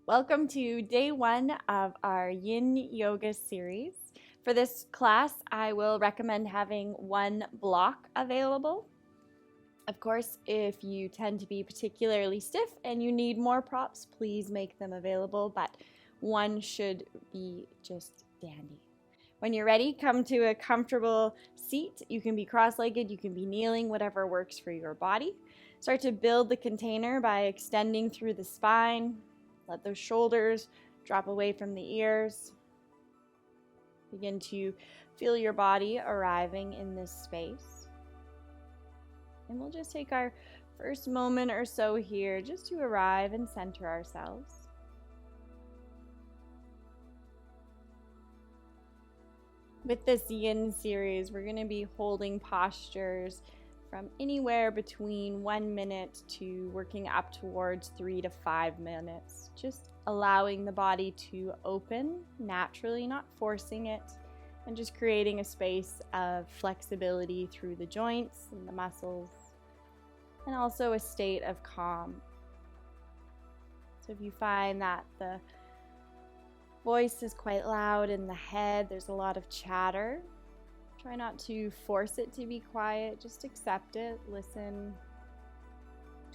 Welcome to day one of our Yin Yoga series. For this class, I will recommend having one block available. Of course, if you tend to be particularly stiff and you need more props, please make them available, but one should be just dandy. When you're ready, come to a comfortable seat. You can be cross-legged, you can be kneeling, whatever works for your body. Start to build the container by extending through the spine. Let those shoulders drop away from the ears. Begin to feel your body arriving in this space. And we'll just take our first moment or so here just to arrive and center ourselves. With this Yin series, we're going to be holding postures from anywhere between 1 minute to working up towards 3 to 5 minutes. Just allowing the body to open naturally, not forcing it, and just creating a space of flexibility through the joints and the muscles, and also a state of calm. So if you find that the voice is quite loud in the head, there's a lot of chatter, try not to force it to be quiet, just accept it, listen.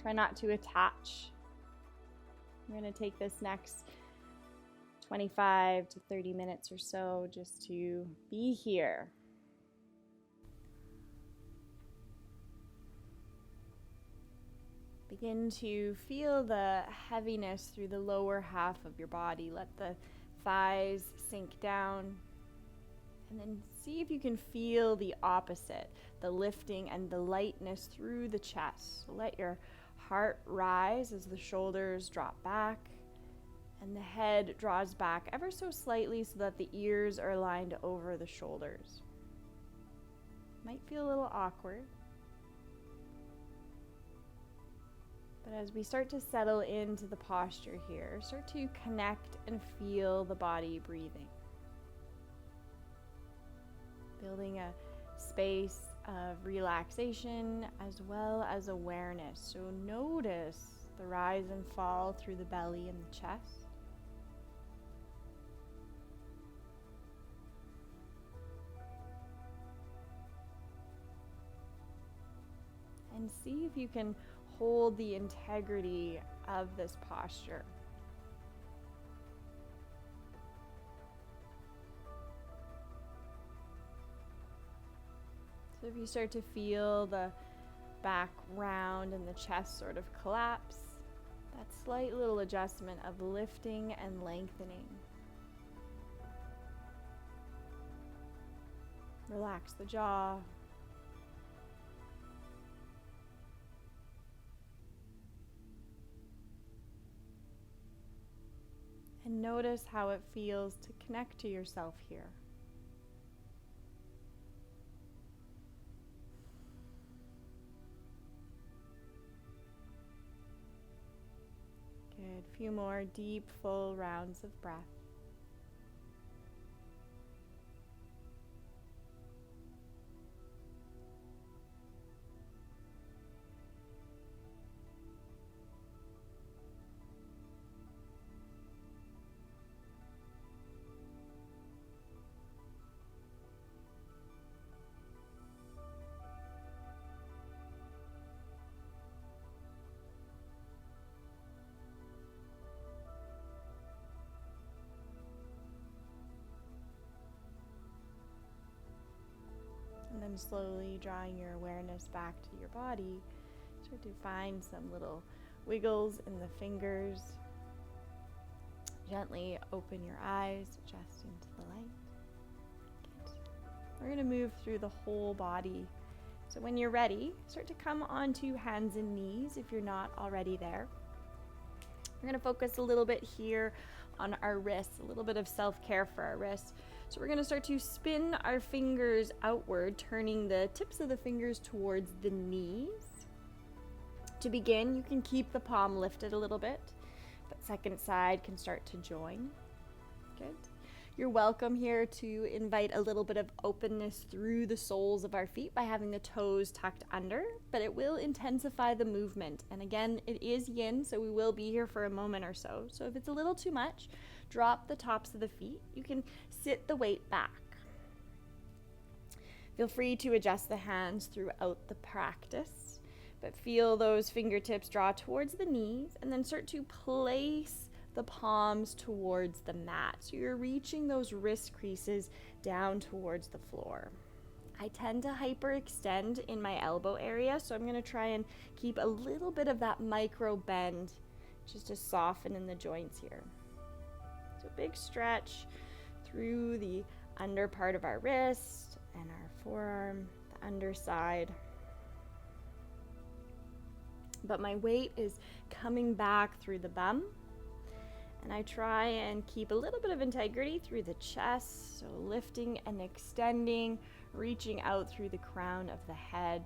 Try not to attach. We're going to take this next 25 to 30 minutes or so just to be here. Begin to feel the heaviness through the lower half of your body. Let the thighs sink down. And then see if you can feel the opposite, the lifting and the lightness through the chest. So let your heart rise as the shoulders drop back and the head draws back ever so slightly so that the ears are aligned over the shoulders. Might feel a little awkward. But as we start to settle into the posture here, start to connect and feel the body breathing. Building a space of relaxation as well as awareness. So notice the rise and fall through the belly and the chest. And see if you can hold the integrity of this posture. So if you start to feel the back round and the chest sort of collapse, that slight little adjustment of lifting and lengthening. Relax the jaw. And notice how it feels to connect to yourself here. Good. A few more deep, full rounds of breath. And then slowly drawing your awareness back to your body, start to find some little wiggles in the fingers. Gently open your eyes, adjust into the light. Good. We're going to move through the whole body. So when you're ready, start to come onto hands and knees if you're not already there. We're going to focus a little bit here on our wrists, a little bit of self-care for our wrists. So we're going to start to spin our fingers outward, turning the tips of the fingers towards the knees. To begin, you can keep the palm lifted a little bit, but second side can start to join. Good. You're welcome here to invite a little bit of openness through the soles of our feet by having the toes tucked under, but it will intensify the movement. And again, it is yin, so we will be here for a moment or so. So if it's a little too much, drop the tops of the feet. You can sit the weight back. Feel free to adjust the hands throughout the practice, but feel those fingertips draw towards the knees and then start to place the palms towards the mat. So you're reaching those wrist creases down towards the floor. I tend to hyperextend in my elbow area, so I'm going to try and keep a little bit of that micro bend just to soften in the joints here. So big stretch through the under part of our wrist and our forearm, the underside. But my weight is coming back through the bum. And I try and keep a little bit of integrity through the chest. So lifting and extending, reaching out through the crown of the head.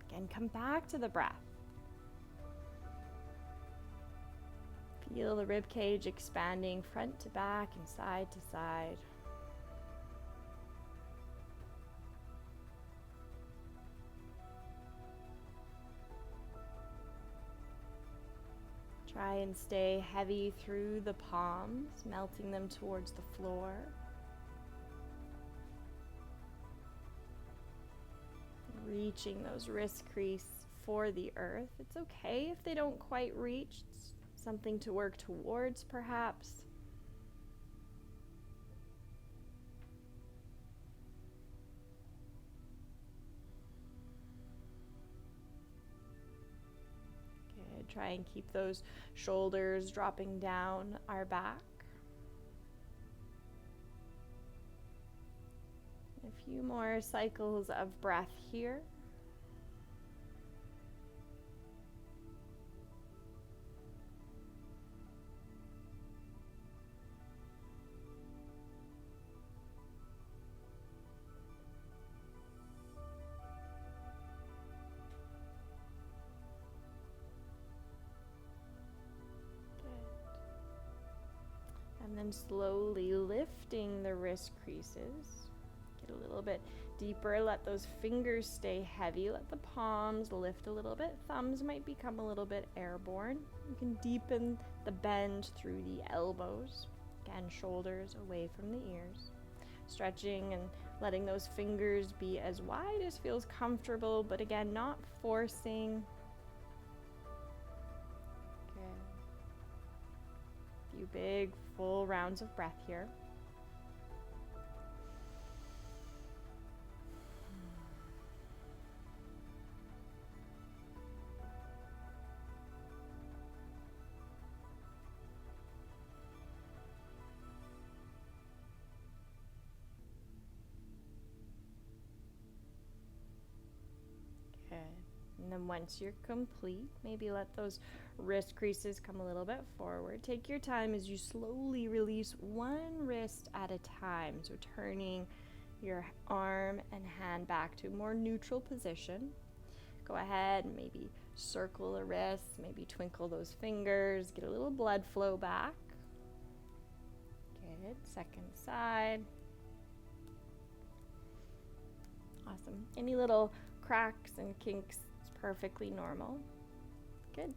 Again, come back to the breath. Feel the rib cage expanding front to back and side to side. Try and stay heavy through the palms, melting them towards the floor. Reaching those wrist creases for the earth. It's okay if they don't quite reach. It's something to work towards, perhaps. Try and keep those shoulders dropping down our back. A few more cycles of breath here. And then slowly lifting the wrist creases. Get a little bit deeper. Let those fingers stay heavy. Let the palms lift a little bit. Thumbs might become a little bit airborne. You can deepen the bend through the elbows. Again, shoulders away from the ears. Stretching and letting those fingers be as wide as feels comfortable, but again, not forcing. Few big full rounds of breath here. Good. And then once you're complete, maybe let those wrist creases come a little bit forward. Take your time as you slowly release one wrist at a time. So turning your arm and hand back to a more neutral position. Go ahead and maybe circle the wrists, maybe twinkle those fingers, get a little blood flow back. Good. Second side. Awesome. Any little cracks and kinks, it's perfectly normal. Good.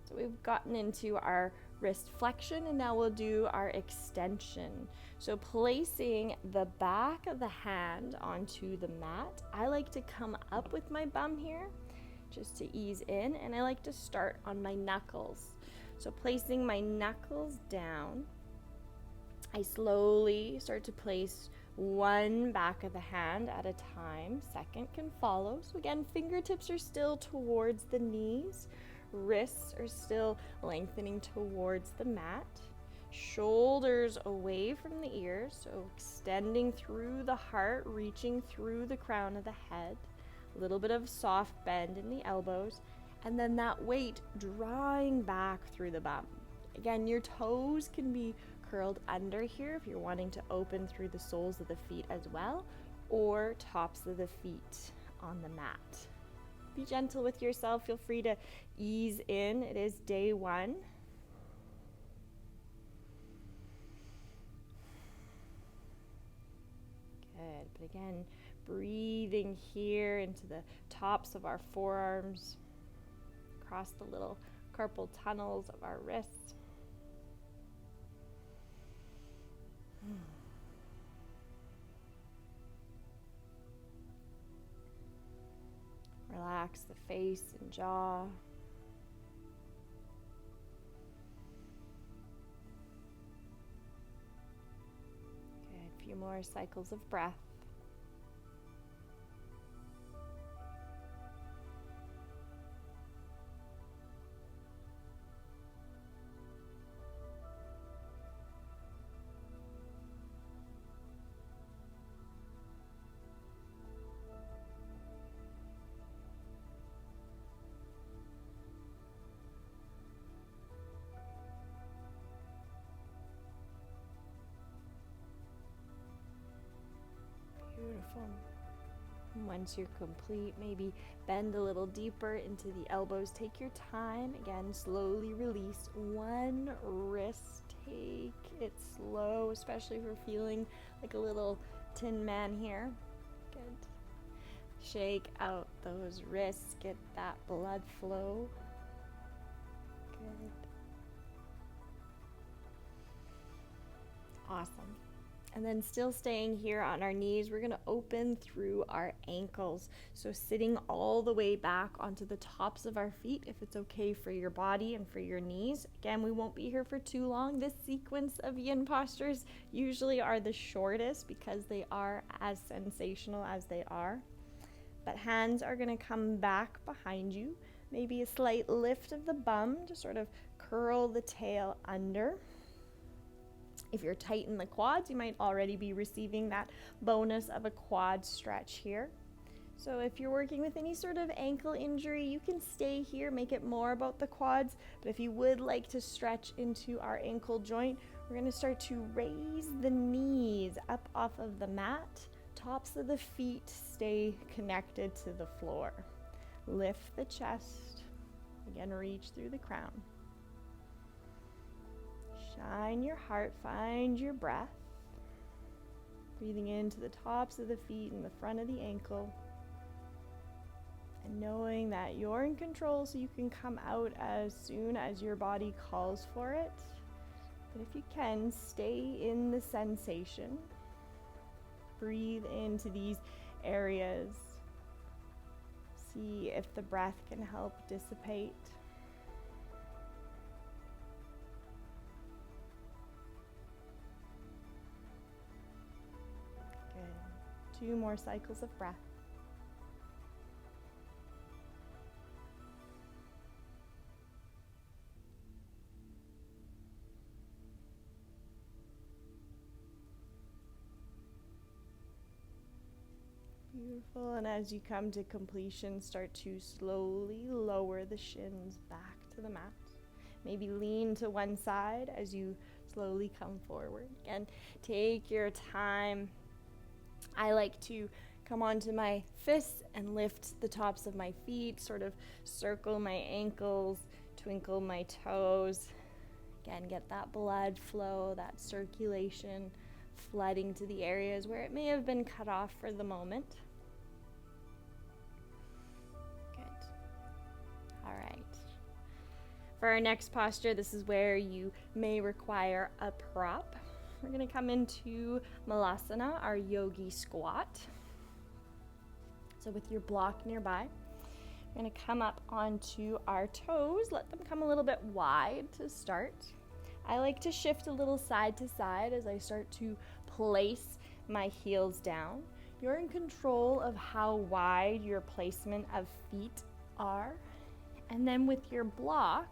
So we've gotten into our wrist flexion, and now we'll do our extension. So placing the back of the hand onto the mat, I like to come up with my bum here just to ease in, and I like to start on my knuckles. So placing my knuckles down, I slowly start to place one back of the hand at a time. Second can follow. So again, fingertips are still towards the knees. Wrists are still lengthening towards the mat. Shoulders away from the ears, so extending through the heart, reaching through the crown of the head. A little bit of soft bend in the elbows, and then that weight drawing back through the bum. Again, your toes can be curled under here if you're wanting to open through the soles of the feet as well, or tops of the feet on the mat. Be gentle with yourself. Feel free to ease in. It is day one. Again, breathing here into the tops of our forearms, across the little carpal tunnels of our wrists. Relax the face and jaw. Good. A few more cycles of breath. Beautiful. And once you're complete, maybe bend a little deeper into the elbows. Take your time. Again, slowly release one wrist. Take it slow, especially if we're feeling like a little tin man here. Good. Shake out those wrists. Get that blood flow. Good. Awesome. And then still staying here on our knees, we're gonna open through our ankles. So sitting all the way back onto the tops of our feet, if it's okay for your body and for your knees. Again, we won't be here for too long. This sequence of yin postures usually are the shortest because they are as sensational as they are. But hands are gonna come back behind you. Maybe a slight lift of the bum to sort of curl the tail under. If you're tight in the quads, you might already be receiving that bonus of a quad stretch here. So if you're working with any sort of ankle injury, you can stay here, make it more about the quads. But if you would like to stretch into our ankle joint, we're going to start to raise the knees up off of the mat. Tops of the feet stay connected to the floor. Lift the chest. Again, reach through the crown. Shine your heart, find your breath. Breathing into the tops of the feet and the front of the ankle. And knowing that you're in control so you can come out as soon as your body calls for it. But if you can, stay in the sensation. Breathe into these areas. See if the breath can help dissipate. Good. 2 more cycles of breath. Beautiful, and as you come to completion, start to slowly lower the shins back to the mat. Maybe lean to one side as you slowly come forward. Again, take your time. I like to come onto my fists and lift the tops of my feet, sort of circle my ankles, twinkle my toes. Again, get that blood flow, that circulation flooding to the areas where it may have been cut off for the moment. All right. For our next posture, this is where you may require a prop. We're going to come into Malasana, our yogi squat. So with your block nearby, we're going to come up onto our toes. Let them come a little bit wide to start. I like to shift a little side to side as I start to place my heels down. You're in control of how wide your placement of feet are. And then with your block,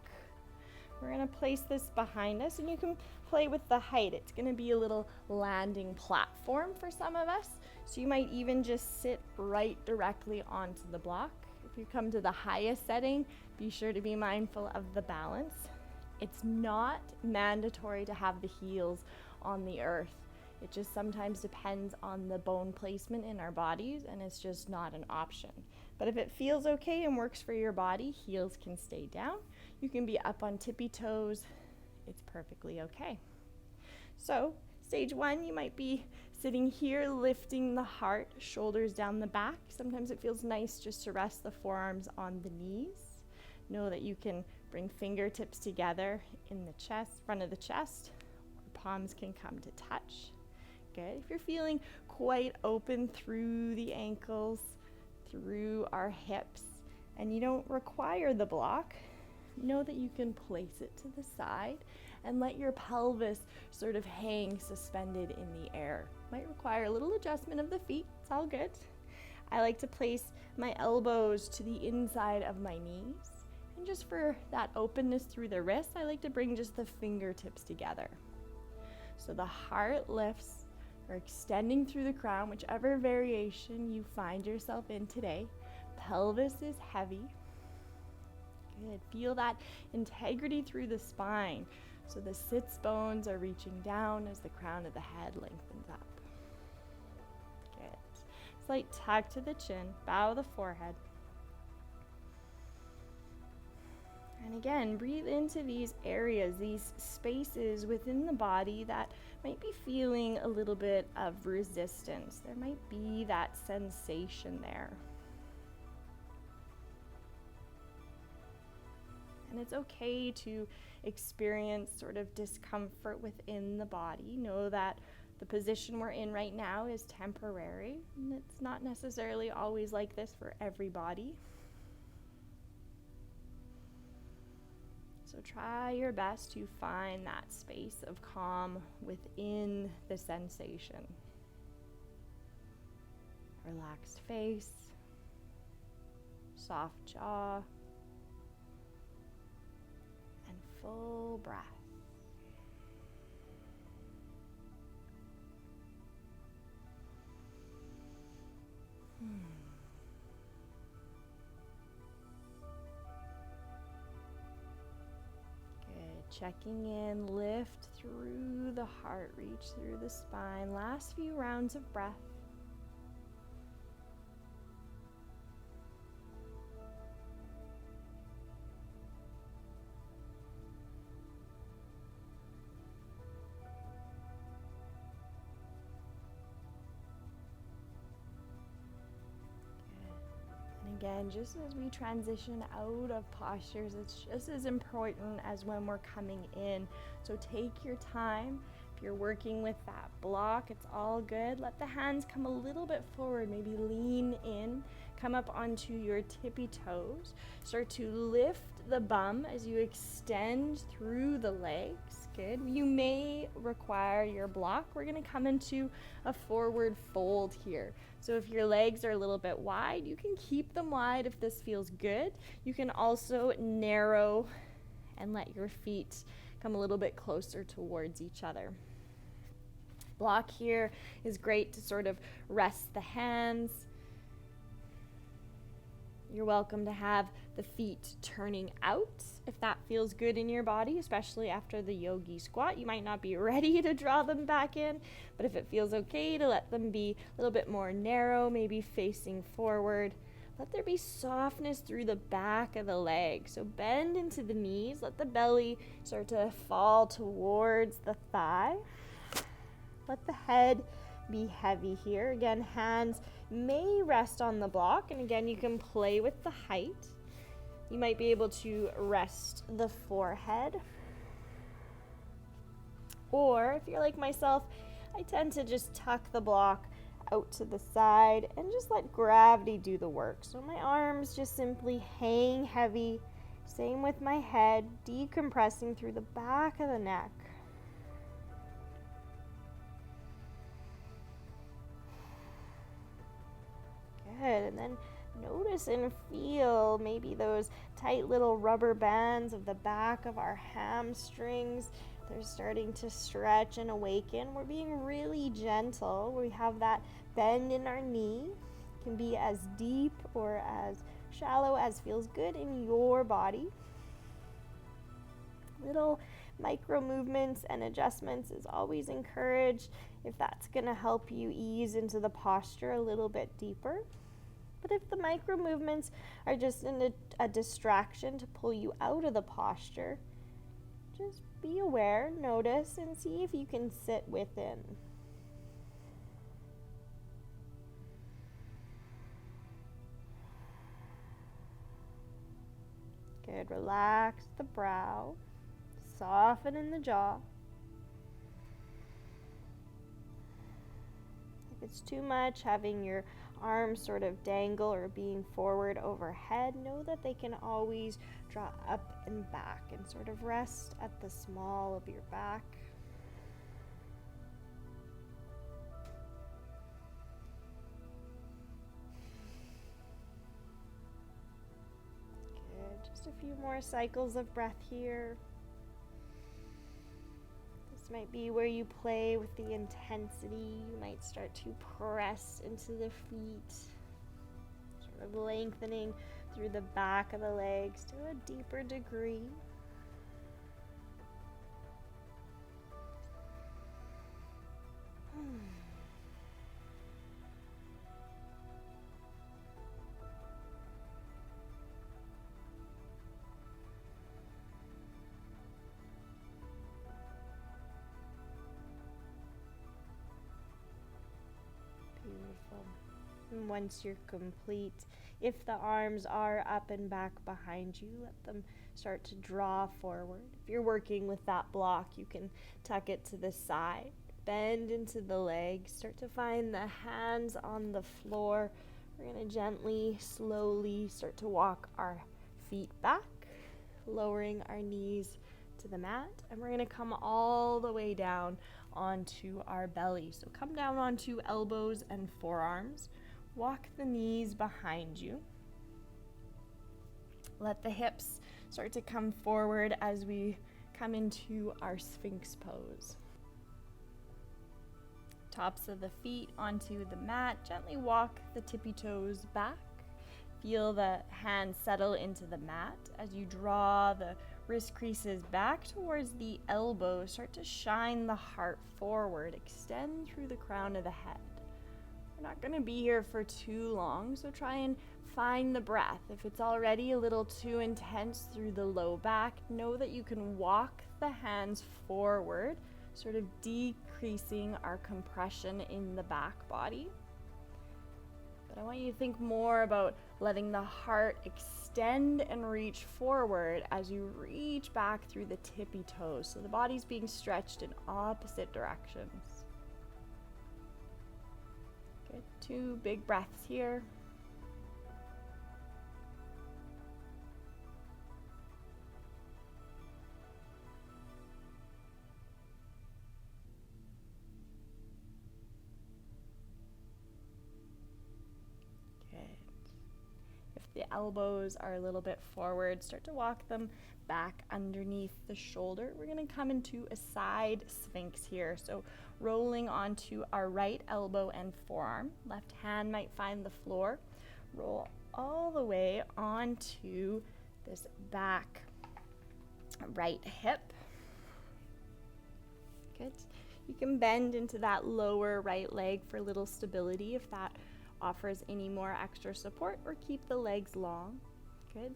we're going to place this behind us, and you can play with the height. It's going to be a little landing platform for some of us. So you might even just sit right directly onto the block. If you come to the highest setting, be sure to be mindful of the balance. It's not mandatory to have the heels on the earth. It just sometimes depends on the bone placement in our bodies, and it's just not an option. But if it feels okay and works for your body, heels can stay down. You can be up on tippy toes. It's perfectly okay. So, stage 1, you might be Sitting here, lifting the heart, shoulders down the back. Sometimes it feels nice just to rest the forearms on the knees. Know that you can bring fingertips together in the chest, front of the chest, or palms can come to touch. Good. If you're feeling quite open through the ankles, through our hips, and you don't require the block, know that you can place it to the side and let your pelvis sort of hang suspended in the air. Might require a little adjustment of the feet. It's all good. I like to place my elbows to the inside of my knees. And just for that openness through the wrists, I like to bring just the fingertips together. So the heart lifts, or extending through the crown, whichever variation you find yourself in today. Pelvis is heavy. Good. Feel that integrity through the spine. So the sits bones are reaching down as the crown of the head lengthens up. Good. Slight tuck to the chin, bow the forehead. And again, breathe into these areas, these spaces within the body that might be feeling a little bit of resistance. There might be that sensation there. And it's okay to experience sort of discomfort within the body. Know that the position we're in right now is temporary, and it's not necessarily always like this for everybody. So try your best to find that space of calm within the sensation. Relaxed face, soft jaw, and full breath. Checking in, lift through the heart, reach through the spine. Last few rounds of breath. Again, just as we transition out of postures, it's just as important as when we're coming in. So take your time. If you're working with that block, it's all good. Let the hands come a little bit forward, maybe lean in, come up onto your tippy toes. Start to lift the bum as you extend through the legs. Good. You may require your block. We're going to come into a forward fold here. So if your legs are a little bit wide, you can keep them wide if this feels good. You can also narrow and let your feet come a little bit closer towards each other. Block here is great to sort of rest the hands. You're welcome to have the feet turning out if that feels good in your body, especially after the yogi squat. You might not be ready to draw them back in, but if it feels okay to let them be a little bit more narrow, maybe facing forward, let there be softness through the back of the leg. So bend into the knees, let the belly start to fall towards the thigh. Let the head be heavy here. Again, hands may rest on the block, and again, you can play with the height. You might be able to rest the forehead. Or if you're like myself, I tend to just tuck the block out to the side and just let gravity do the work. So my arms just simply hang heavy. Same with my head, decompressing through the back of the neck. Good, and then notice and feel maybe those tight little rubber bands of the back of our hamstrings. They're starting to stretch and awaken. We're being really gentle. We have that bend in our knee. It can be as deep or as shallow as feels good in your body. Little micro movements and adjustments is always encouraged if that's going to help you ease into the posture a little bit deeper. But if the micro movements are just a distraction to pull you out of the posture, just be aware, notice, and see if you can sit within. Good. Relax the brow. Soften in the jaw. If it's too much, having your arms sort of dangle or being forward overhead, know that they can always draw up and back and sort of rest at the small of your back. Good. Just a few more cycles of breath here. This might be where you play with the intensity. You might start to press into the feet, sort of lengthening through the back of the legs to a deeper degree. Beautiful. And once you're complete, if the arms are up and back behind you, let them start to draw forward. If you're working with that block, you can tuck it to the side, bend into the legs, start to find the hands on the floor. We're going to gently, slowly start to walk our feet back, lowering our knees to the mat, and we're going to come all the way down onto our belly. So come down onto elbows and forearms. Walk the knees behind you. Let the hips start to come forward as we come into our Sphinx pose. Tops of the feet onto the mat. Gently walk the tippy toes back. Feel the hands settle into the mat as you draw the wrist creases back towards the elbows. Start to shine the heart forward. Extend through the crown of the head. We're not going to be here for too long, so try and find the breath. If it's already a little too intense through the low back, know that you can walk the hands forward, sort of decreasing our compression in the back body. But I want you to think more about letting the heart extend and reach forward as you reach back through the tippy toes. So the body's being stretched in opposite directions. Good. 2 big breaths here. The elbows are a little bit forward. Start to walk them back underneath the shoulder. We're going to come into a side Sphinx here. So rolling onto our right elbow and forearm. Left hand might find the floor. Roll all the way onto this back right hip. Good. You can bend into that lower right leg for a little stability if that offers any more extra support, or keep the legs long. Good.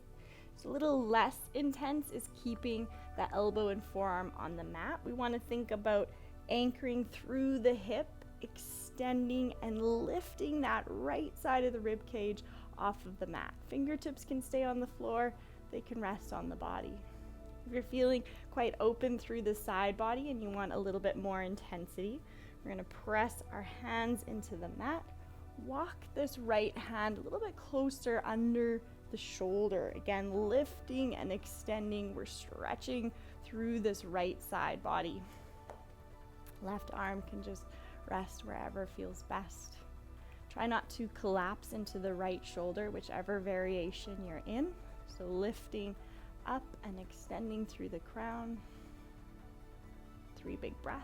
So a little less intense is keeping the elbow and forearm on the mat. We want to think about anchoring through the hip, extending and lifting that right side of the rib cage off of the mat. Fingertips can stay on the floor, they can rest on the body. If you're feeling quite open through the side body and you want a little bit more intensity, we're going to press our hands into the mat. Walk this right hand a little bit closer under the shoulder. Again, lifting and extending. We're stretching through this right side body. Left arm can just rest wherever feels best. Try not to collapse into the right shoulder, whichever variation you're in. So lifting up and extending through the crown. 3 big breaths.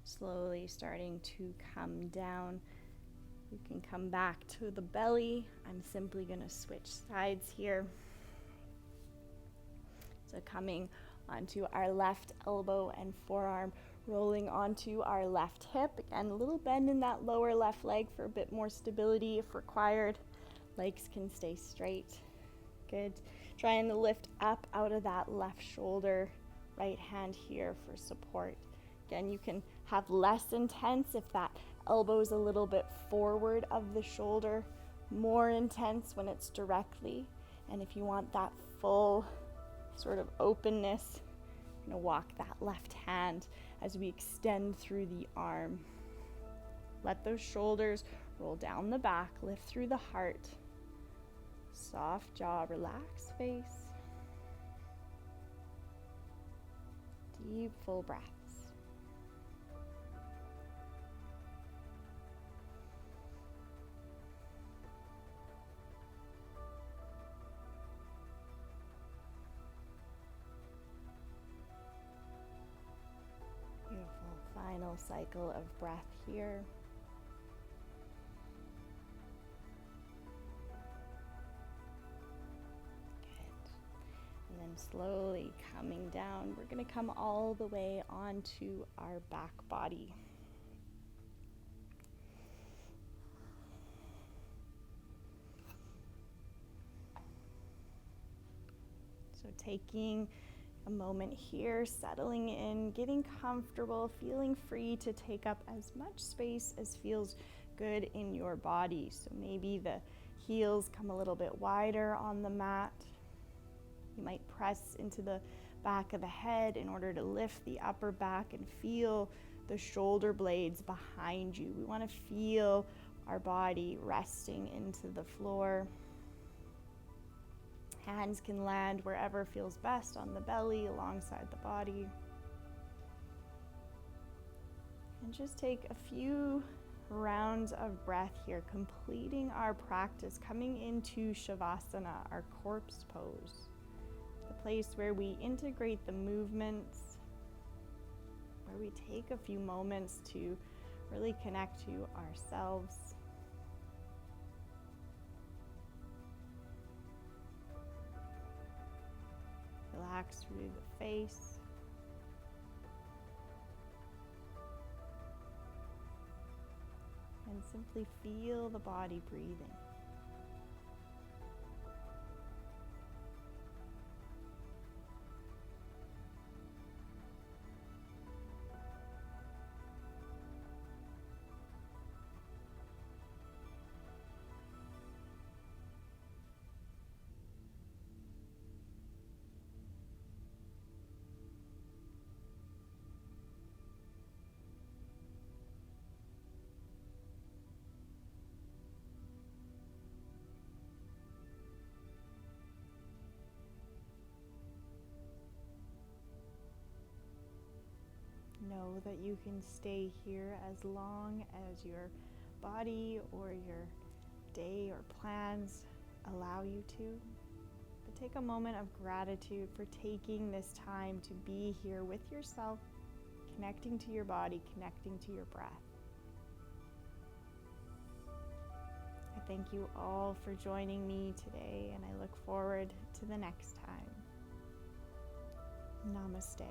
Slowly starting to come down. You can come back to the belly. I'm simply going to switch sides here. So coming onto our left elbow and forearm, rolling onto our left hip. Again, a little bend in that lower left leg for a bit more stability if required. Legs can stay straight. Good. Trying to lift up out of that left shoulder, right hand here for support. Again, you can have less intense if that elbow's a little bit forward of the shoulder, more intense when it's directly. And if you want that full sort of openness, I'm gonna walk that left hand as we extend through the arm. Let those shoulders roll down the back, lift through the heart. Soft jaw, relaxed face. Deep, full breaths. Beautiful. Final cycle of breath here. And then slowly coming down, we're going to come all the way onto our back body. So taking a moment here, settling in, getting comfortable, feeling free to take up as much space as feels good in your body. So maybe the heels come a little bit wider on the mat. You might press into the back of the head in order to lift the upper back and feel the shoulder blades behind you. We want to feel our body resting into the floor. Hands can land wherever feels best, on the belly, alongside the body. And just take a few rounds of breath here, completing our practice, coming into Shavasana, our corpse pose. The place where we integrate the movements, where we take a few moments to really connect to ourselves. Relax through the face. And simply feel the body breathing. Know that you can stay here as long as your body or your day or plans allow you to. But take a moment of gratitude for taking this time to be here with yourself, connecting to your body, connecting to your breath. I thank you all for joining me today, and I look forward to the next time. Namaste.